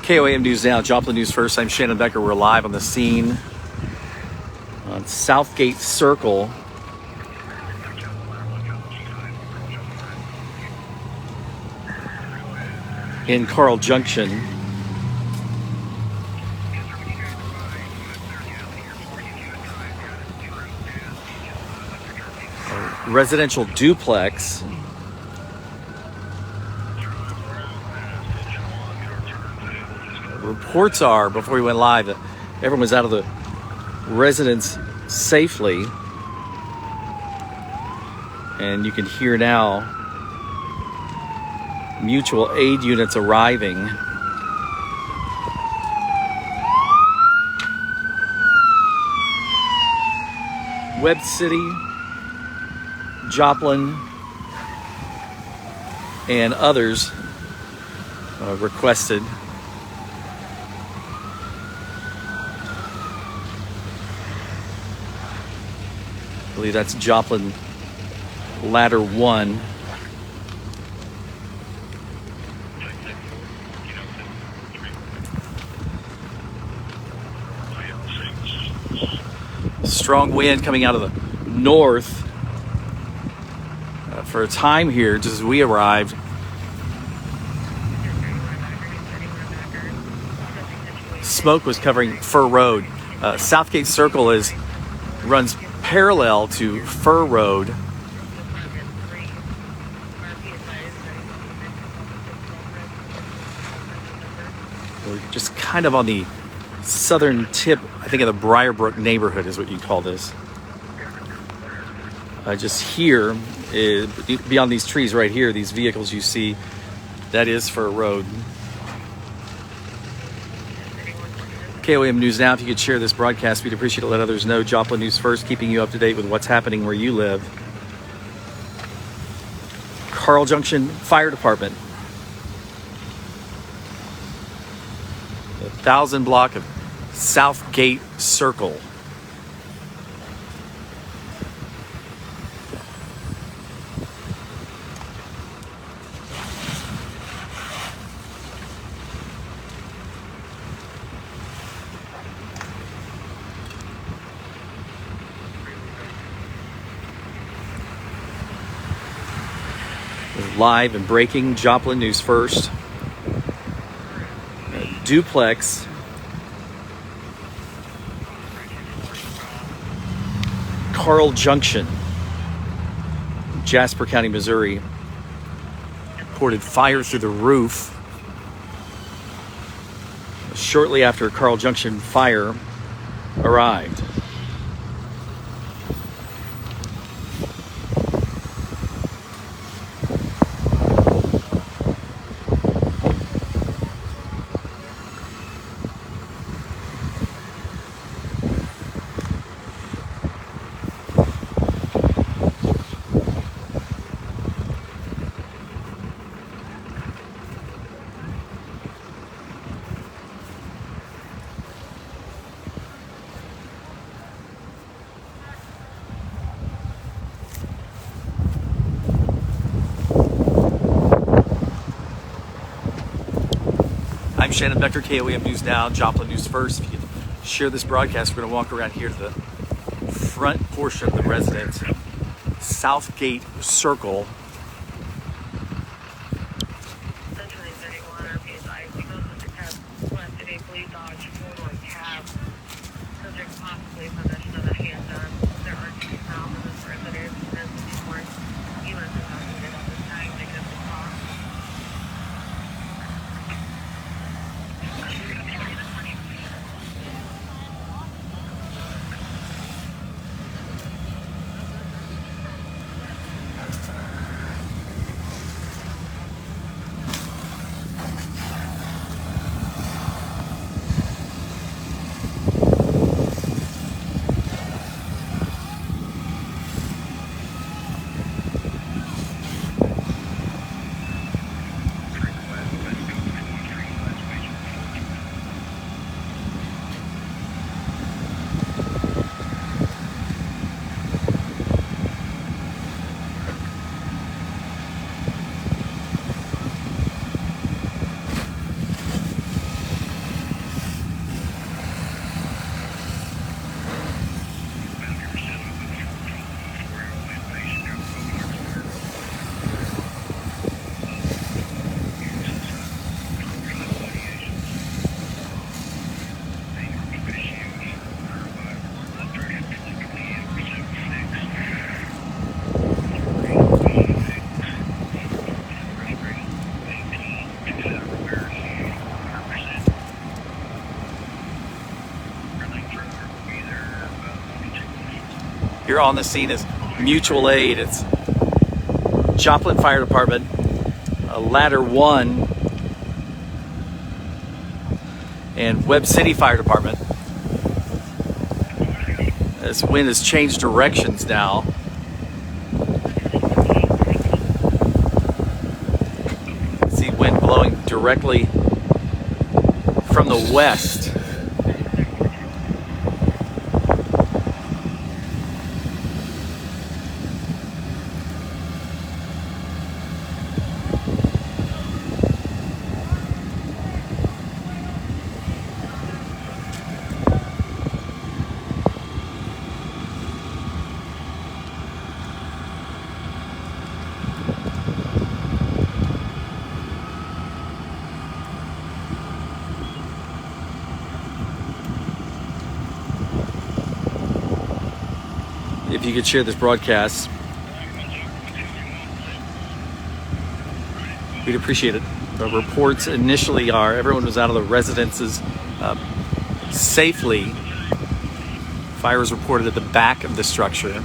KOAM News Now, Joplin News First. I'm Shannon Becker. We're live on the scene on Southgate Circle in Carl Junction. A residential duplex. Reports are, before we went live, that everyone was out of the residence safely. And you can hear now mutual aid units arriving. Webb City, Joplin, and others requested. I believe that's Joplin Ladder 1. Strong wind coming out of the north for a time here, just as we arrived. Smoke was covering Fur Road. Southgate Circle runs parallel to Fur Road. We're just kind of on the southern tip, I think, of the Briarbrook neighborhood is what you'd call this. Just here, beyond these trees right here, these vehicles you see, that is Fur Road. KOAM News Now, if you could share this broadcast, we'd appreciate it. Let others know. Joplin News First, keeping you up to date with what's happening where you live. Carl Junction Fire Department. The 1000 block of Southgate Circle. Live and breaking, Joplin News First. Duplex. Carl Junction, Jasper County, Missouri. Reported fire through the roof shortly after Carl Junction fire arrived. I'm Shannon Becker, KOAM News Now, Joplin News First. If you could share this broadcast, we're going to walk around here to the front portion of the residence, Southgate Circle. Here on the scene is mutual aid. It's Joplin Fire Department, Ladder 1, and Webb City Fire Department. This wind has changed directions now. See wind blowing directly from the west. If you could share this broadcast, we'd appreciate it. The reports initially are everyone was out of the residences safely. Fire was reported at the back of the structure.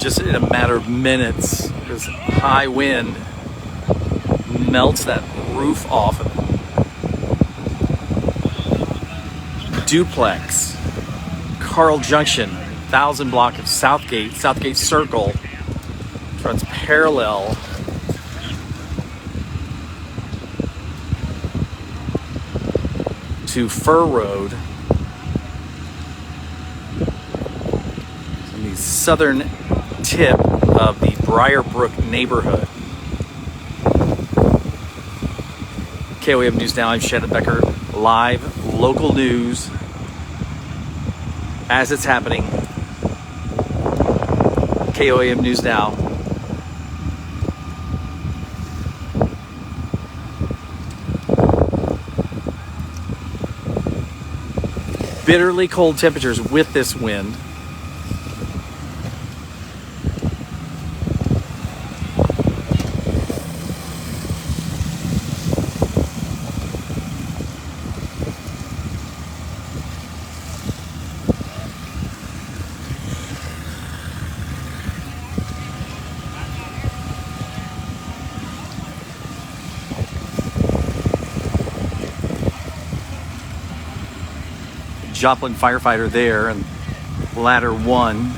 just in a matter of minutes, this high wind melts that roof off of it. Duplex, Carl Junction, 1000 block of Southgate Circle, runs parallel to Fur Road in the southern tip of the Briarbrook neighborhood. KOAM News Now, I'm Shannon Becker, live local news as it's happening. KOAM News Now. Bitterly cold temperatures with this wind. Joplin firefighter there, and ladder 1.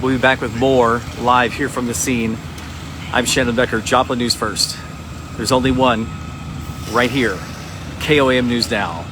We'll be back with more live here from the scene. I'm Shannon Becker, Joplin News First. There's only one right here, KOAM News Now.